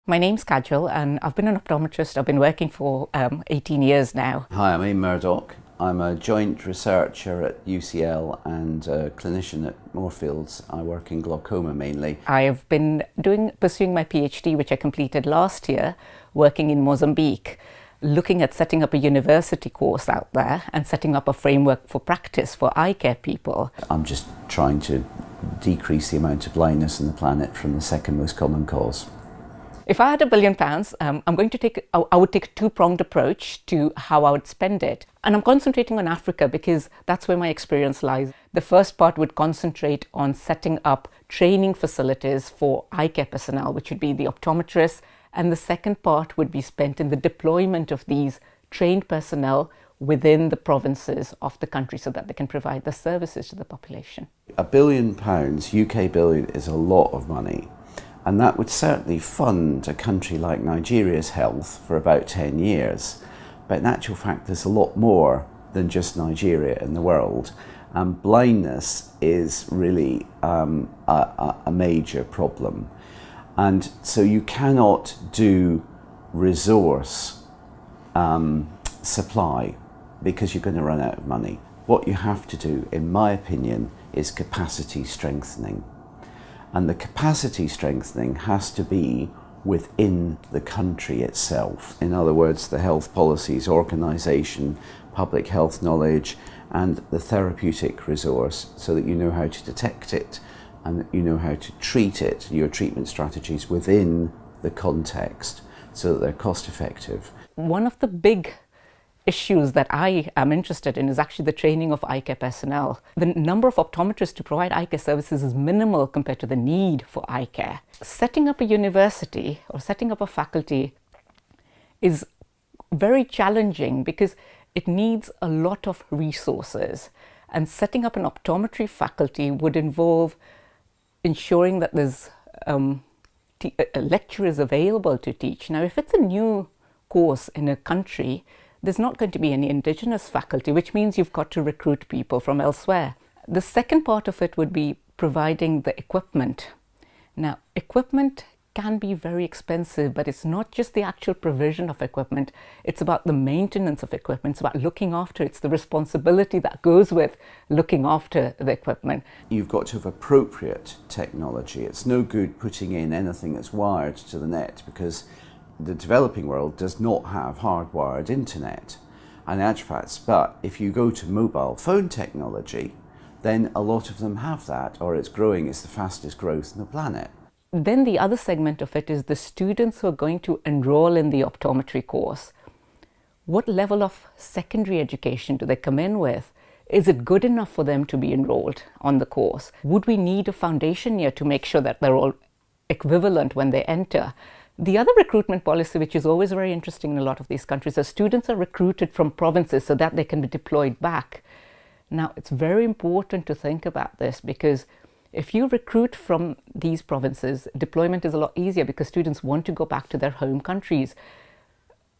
My name's Kajal and I've been an optometrist. I've been working for 18 years now. Hi, I'm Ian Murdoch. I'm a joint researcher at UCL and a clinician at Moorfields. I work in glaucoma mainly. I've been pursuing my PhD, which I completed last year, working in Mozambique, looking at setting up a university course out there and setting up a framework for practice for eye care people. I'm just trying to decrease the amount of blindness on the planet from the second most common cause. If I had £1 billion, I would take a two-pronged approach to how I would spend it. And I'm concentrating on Africa because that's where my experience lies. The first part would concentrate on setting up training facilities for eye care personnel, which would be the optometrists. And the second part would be spent in the deployment of these trained personnel within the provinces of the country so that they can provide the services to the population. £1 billion, UK billion, is a lot of money. And that would certainly fund a country like Nigeria's health for about 10 years. But in actual fact, there's a lot more than just Nigeria in the world. And blindness is really a major problem. And so you cannot do resource supply because you're going to run out of money. What you have to do, in my opinion, is capacity strengthening. And the capacity strengthening has to be within the country itself. In other words, the health policies, organisation, public health knowledge, and the therapeutic resource so that you know how to detect it and that you know how to treat it, your treatment strategies within the context so that they're cost effective. One of the big issues that I am interested in is actually the training of eye care personnel. The number of optometrists to provide eye care services is minimal compared to the need for eye care. Setting up a university or setting up a faculty is very challenging because it needs a lot of resources. And setting up an optometry faculty would involve ensuring that there's lecturers available to teach. Now, if it's a new course in a country, there's not going to be any indigenous faculty, which means you've got to recruit people from elsewhere. The second part of it would be providing the equipment. Now, equipment can be very expensive, but it's not just the actual provision of equipment. It's about the maintenance of equipment. It's about looking after it. It's the responsibility that goes with looking after the equipment. You've got to have appropriate technology. It's no good putting in anything that's wired to the net because the developing world does not have hardwired internet and adjuvants, but if you go to mobile phone technology, then a lot of them have that, or it's growing. It's the fastest growth on the planet. Then the other segment of it is the students who are going to enroll in the optometry course. What level of secondary education do they come in with? Is it good enough for them to be enrolled on the course? Would we need a foundation year to make sure that they're all equivalent when they enter? The other recruitment policy, which is always very interesting in a lot of these countries, is students are recruited from provinces so that they can be deployed back. Now, it's very important to think about this because if you recruit from these provinces, deployment is a lot easier because students want to go back to their home countries.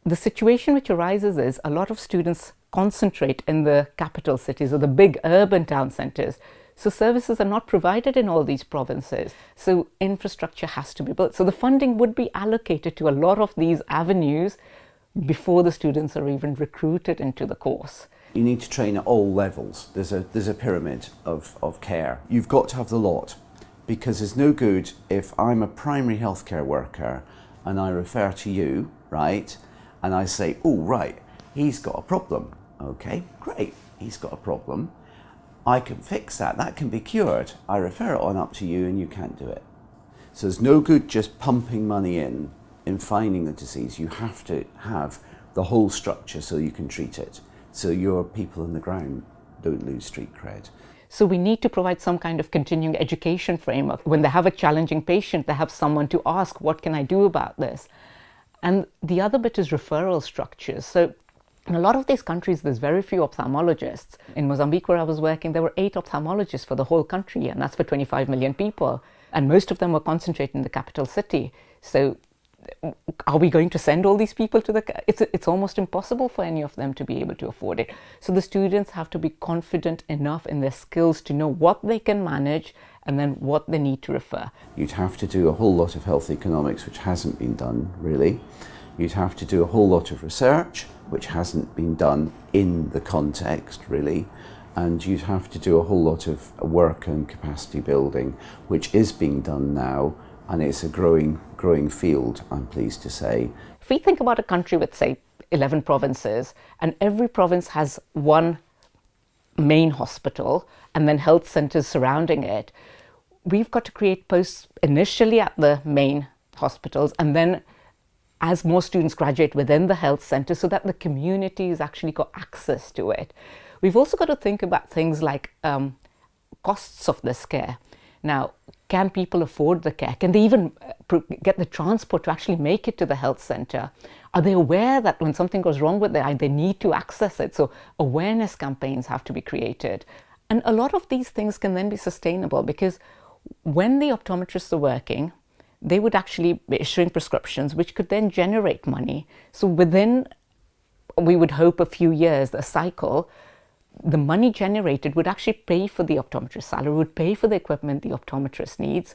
The situation which arises is a lot of students concentrate in the capital cities or the big urban town centres. So services are not provided in all these provinces. So infrastructure has to be built. So the funding would be allocated to a lot of these avenues before the students are even recruited into the course. You need to train at all levels. There's a pyramid of care. You've got to have the lot because it's no good if I'm a primary healthcare worker and I refer to you, right? And I say, oh, right, he's got a problem. Okay, great, he's got a problem. I can fix that. That can be cured. I refer it on up to you and you can't do it. So there's no good just pumping money in finding the disease. You have to have the whole structure so you can treat it. So your people on the ground don't lose street cred. So we need to provide some kind of continuing education framework. When they have a challenging patient, they have someone to ask, what can I do about this? And the other bit is referral structures. So in a lot of these countries, there's very few ophthalmologists. In Mozambique, where I was working, there were 8 ophthalmologists for the whole country, and that's for 25 million people. And most of them were concentrated in the capital city. So are we going to send all these people to it's almost impossible for any of them to be able to afford it. So the students have to be confident enough in their skills to know what they can manage and then what they need to refer. You'd have to do a whole lot of health economics, which hasn't been done really. You'd have to do a whole lot of research, which hasn't been done in the context really. And you'd have to do a whole lot of work and capacity building, which is being done now, and it's a growing field, I'm pleased to say. If we think about a country with, say, 11 provinces, and every province has one main hospital and then health centres surrounding it, we've got to create posts initially at the main hospitals, and then as more students graduate within the health centre, so that the community has actually got access to it. We've also got to think about things like costs of this care. Now, can people afford the care? Can they even get the transport to actually make it to the health centre? Are they aware that when something goes wrong with their eye, they need to access it? So awareness campaigns have to be created. And a lot of these things can then be sustainable, because when the optometrists are working, they would actually be issuing prescriptions which could then generate money. So within, we would hope, a few years, a cycle, the money generated would actually pay for the optometrist's salary, would pay for the equipment the optometrist needs.